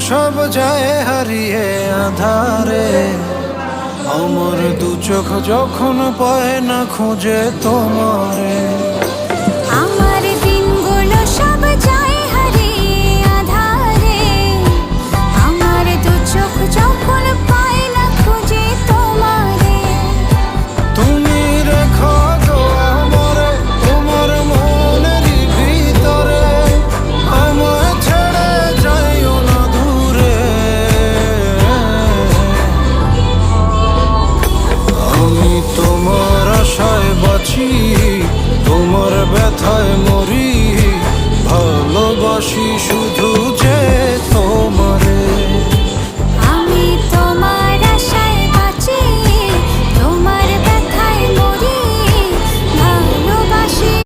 সব যায় হারিয়ে আধারে। আমার দু চোখ যখন পায় না খুঁজে তোমারে। আমার দিনগুলো সব যায় হারিয়ে আঁধারে। আমার দু চোখ যখন পায় না খুঁজে তোমারে। তুমি রেখো গো আমারে তোমার মনেরই ভিতরে, আমায় ছেড়ে যাইও না দূরে। আমি তোমার আশায় বাঁচি, তোমার ব্যথায়